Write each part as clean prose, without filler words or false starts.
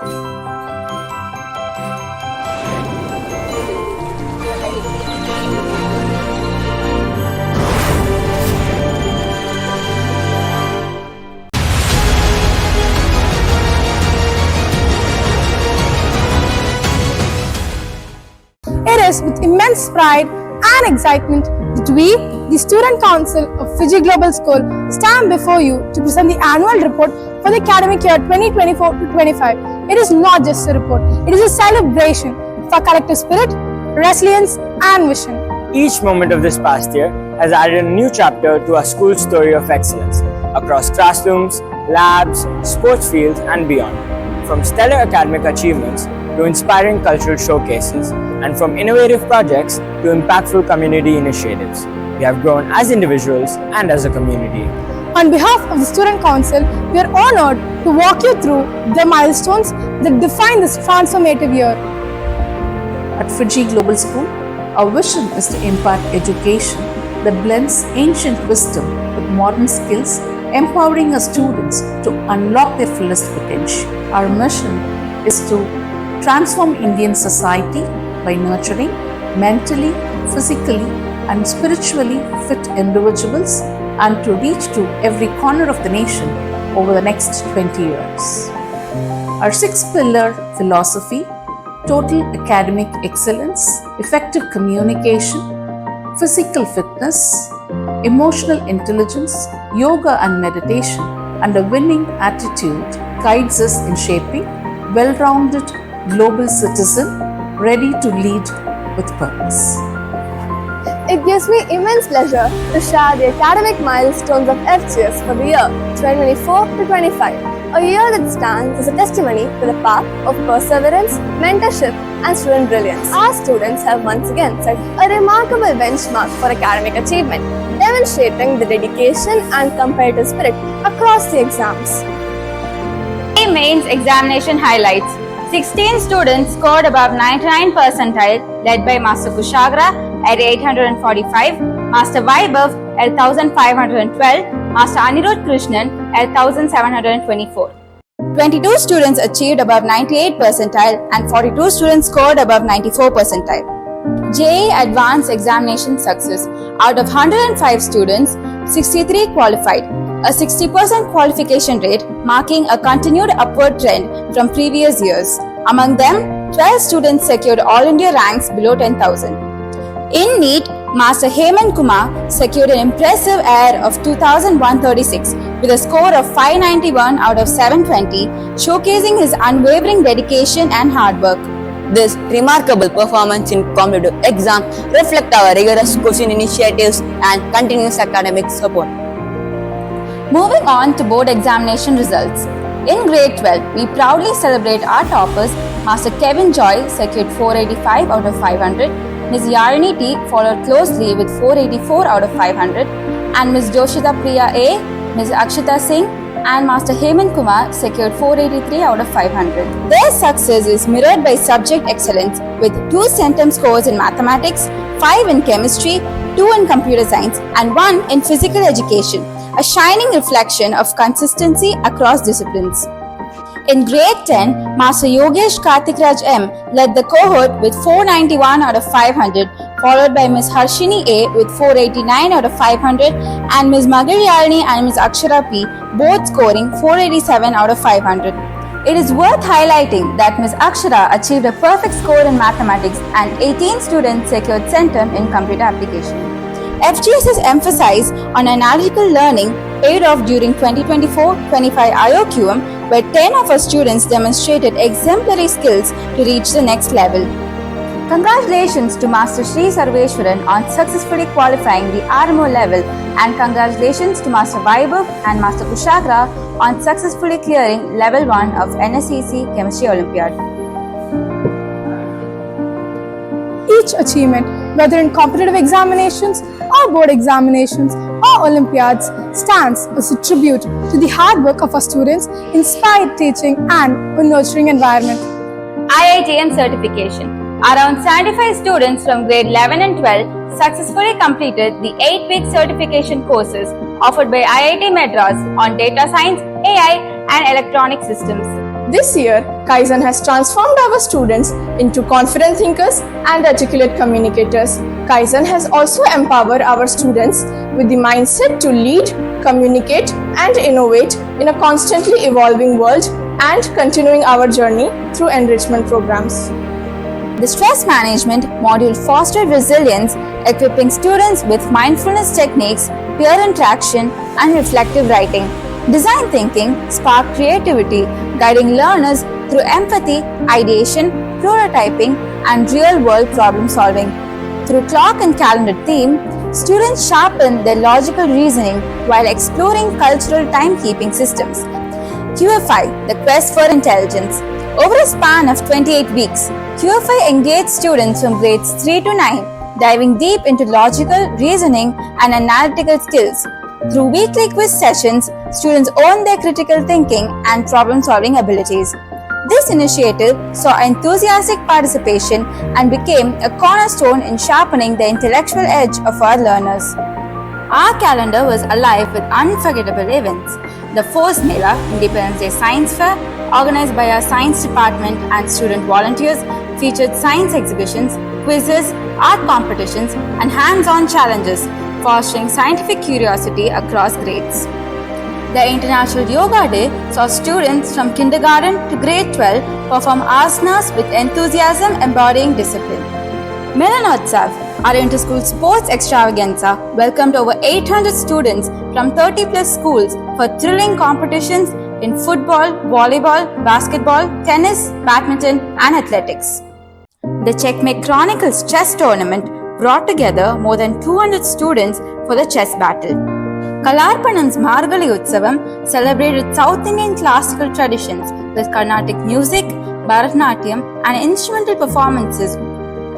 It is with immense pride and excitement that we, the Student Council of Fiji Global School, stand before you to present the annual report for the academic year 2024-25. It is not just a report, it is a celebration of our collective spirit, resilience and vision. Each moment of this past year has added a new chapter to our school's story of excellence across classrooms, labs, sports fields and beyond. From stellar academic achievements to inspiring cultural showcases, and from innovative projects to impactful community initiatives, we have grown as individuals and as a community. On behalf of the Student Council, we are honored to walk you through the milestones that define this transformative year. At Fiji Global School, our vision is to impart education that blends ancient wisdom with modern skills, empowering our students to unlock their fullest potential. Our mission is to transform Indian society by nurturing mentally, physically, and spiritually fit individuals and to reach to every corner of the nation over the next 20 years. Our six-pillar philosophy: total academic excellence, effective communication, physical fitness, emotional intelligence, yoga and meditation, and a winning attitude guides us in shaping well-rounded global citizen ready to lead with purpose. It gives me immense pleasure to share the academic milestones of FGS for the year 2024-25, a year that stands as a testimony to the path of perseverance, mentorship and student brilliance. Our students have once again set a remarkable benchmark for academic achievement, demonstrating the dedication and competitive spirit across the exams. Mains examination highlights: 16 students scored above 99 percentile, led by Master Kushagra at 845, Master Vaibhav at 1512, Master Anirudh Krishnan at 1724. 22 students achieved above 98 percentile and 42 students scored above 94 percentile. JEE Advanced Examination Success: out of 105 students, 63 qualified, a 60% qualification rate, marking a continued upward trend from previous years. Among them, 12 students secured All India ranks below 10,000. In NEET, Master Hemant Kumar secured an impressive air of 2,136 with a score of 591 out of 720, showcasing his unwavering dedication and hard work. This remarkable performance in competitive exam reflects our rigorous coaching initiatives and continuous academic support. Moving on to board examination results. In grade 12, we proudly celebrate our toppers. Master Kevin Joy secured 485 out of 500, Ms. Yarini T followed closely with 484 out of 500, and Ms. Joshita Priya A, Ms. Akshita Singh, and Master Hemant Kumar secured 483 out of 500. Their success is mirrored by subject excellence with 2 centum scores in mathematics, 5 in chemistry, 2 in computer science, and 1 in physical education, a shining reflection of consistency across disciplines. In grade 10, Master Yogesh Kartikraj M led the cohort with 491 out of 500, followed by Ms. Harshini A with 489 out of 500 and Ms. Magaryalini and Ms. Akshara P both scoring 487 out of 500. It is worth highlighting that Ms. Akshara achieved a perfect score in mathematics and 18 students secured centum in computer application. FGS's emphasis on analytical learning paid off during 2024-25 IOQM, where 10 of our students demonstrated exemplary skills to reach the next level. Congratulations to Master Sri Sarveshwaran on successfully qualifying the RMO level, and congratulations to Master Vaibhav and Master Kushagra on successfully clearing level 1 of NSEC Chemistry Olympiad. Each achievement, whether in competitive examinations or board examinations or Olympiads, stands as a tribute to the hard work of our students, inspired teaching and a nurturing environment. IITM certification. Around 75 students from grade 11 and 12 successfully completed the 8-week certification courses offered by IIT Madras on data science, AI and electronic systems. This year, Kaizen has transformed our students into confident thinkers and articulate communicators. Kaizen has also empowered our students with the mindset to lead, communicate, and innovate in a constantly evolving world and continuing our journey through enrichment programs. The stress management module fostered resilience, equipping students with mindfulness techniques, peer interaction, and reflective writing. Design thinking sparked creativity, guiding learners through empathy, ideation, prototyping, and real-world problem solving. Through clock and calendar theme, students sharpened their logical reasoning while exploring cultural timekeeping systems. QFI, the quest for intelligence. Over a span of 28 weeks, QFI engaged students from grades 3 to 9, diving deep into logical, reasoning, and analytical skills. Through weekly quiz sessions, students honed their critical thinking and problem-solving abilities. This initiative saw enthusiastic participation and became a cornerstone in sharpening the intellectual edge of our learners. Our calendar was alive with unforgettable events. The Force Mela, Independence Day Science Fair, organized by our science department and student volunteers, featured science exhibitions, quizzes, art competitions, and hands-on challenges, fostering scientific curiosity across grades. The International Yoga Day saw students from kindergarten to grade 12 perform asanas with enthusiasm, embodying discipline. Milanotsav, our inter-school sports extravaganza, welcomed over 800 students from 30+ schools for thrilling competitions in football, volleyball, basketball, tennis, badminton, and athletics. The Checkmate Chronicles chess tournament brought together more than 200 students for the chess battle. Kalarpanam's Margali Utsavam celebrated South Indian classical traditions with Carnatic music, Bharatanatyam, and instrumental performances.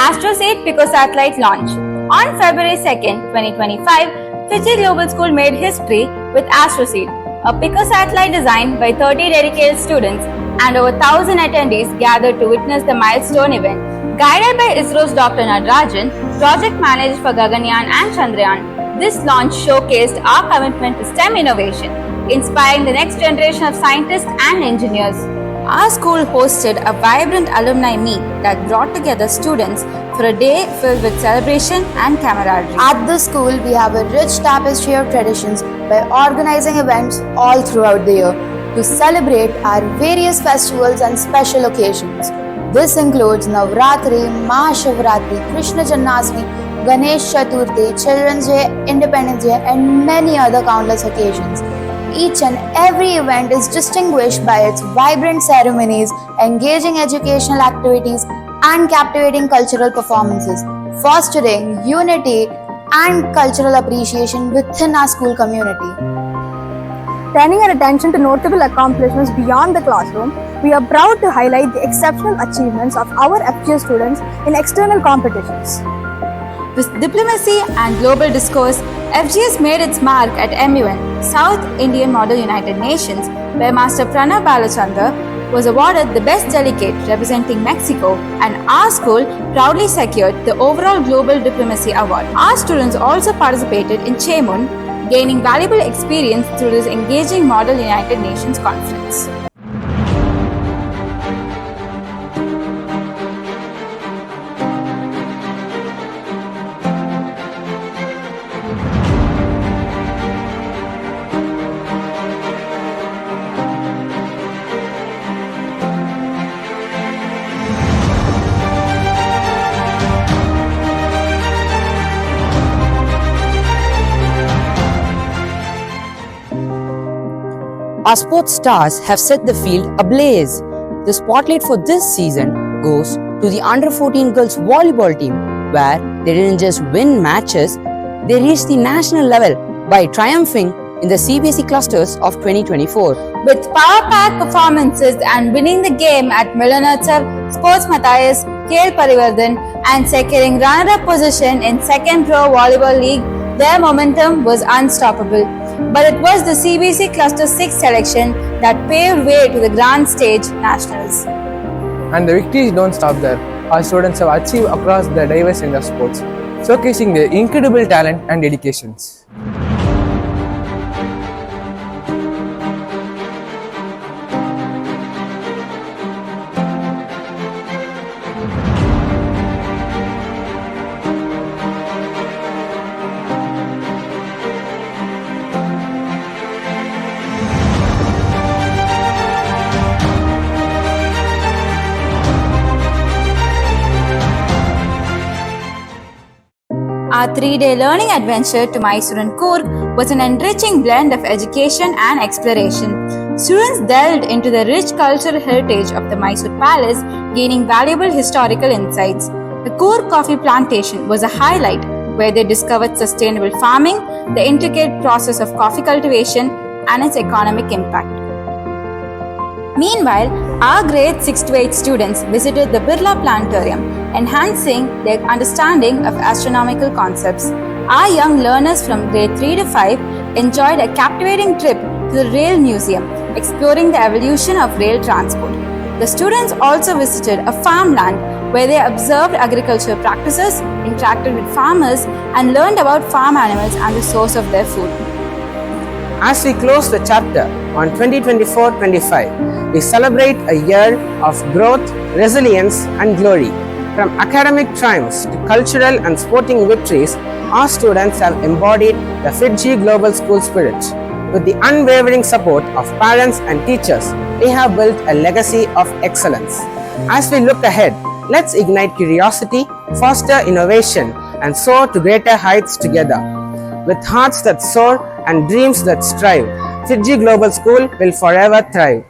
AstroSeed Pico satellite launch. On February 2nd, 2025, Fiji Global School made history with AstroSeed, a Pico satellite designed by 30 dedicated students, and over 1,000 attendees gathered to witness the milestone event. Guided by ISRO's Dr. Natarajan, project manager for Gaganyaan and Chandrayaan, this launch showcased our commitment to STEM innovation, inspiring the next generation of scientists and engineers. Our school hosted a vibrant alumni meet that brought together students for a day filled with celebration and camaraderie. At the school, we have a rich tapestry of traditions by organizing events all throughout the year to celebrate our various festivals and special occasions. This includes Navratri, Mahashivratri, Krishna Janmashtami, Ganesh Chaturthi, Children's Day, Independence Day, and many other countless occasions. Each and every event is distinguished by its vibrant ceremonies, engaging educational activities, and captivating cultural performances, fostering unity and cultural appreciation within our school community. Turning our attention to notable accomplishments beyond the classroom, we are proud to highlight the exceptional achievements of our FGS students in external competitions. With diplomacy and global discourse, FGS made its mark at MUN, South Indian Model United Nations, where Master Pranav Balachandra was awarded the Best Delegate representing Mexico, and our school proudly secured the overall Global Diplomacy Award. Our students also participated in Chemun, gaining valuable experience through this engaging Model United Nations conference. Our sports stars have set the field ablaze. The spotlight for this season goes to the under-14 girls volleyball team, where they didn't just win matches, they reached the national level by triumphing in the CBSE clusters of 2024. With power-packed performances and winning the game at Milanotsav, Sports Matthias, KL Parivardhan, and securing runner-up position in Second Pro Volleyball League, their momentum was unstoppable. But it was the CBSE Cluster 6 selection that paved way to the grand stage nationals. And the victories don't stop there. Our students have achieved across the diverse range of sports, showcasing their incredible talent and dedications. Our 3-day learning adventure to Mysore and Coorg was an enriching blend of education and exploration. Students delved into the rich cultural heritage of the Mysore Palace, gaining valuable historical insights. The Coorg coffee plantation was a highlight, where they discovered sustainable farming, the intricate process of coffee cultivation, and its economic impact. Meanwhile, our grade 6 to 8 students visited the Birla Planetarium, enhancing their understanding of astronomical concepts. Our young learners from grade 3 to 5 enjoyed a captivating trip to the Rail Museum, exploring the evolution of rail transport. The students also visited a farmland where they observed agricultural practices, interacted with farmers, and learned about farm animals and the source of their food. As we close the chapter on 2024-25, we celebrate a year of growth, resilience, and glory. From academic triumphs to cultural and sporting victories, our students have embodied the FIITJEE Global School spirit. With the unwavering support of parents and teachers, we have built a legacy of excellence. As we look ahead, let's ignite curiosity, foster innovation, and soar to greater heights together. With hearts that soar and dreams that strive, FIITJEE Global School will forever thrive.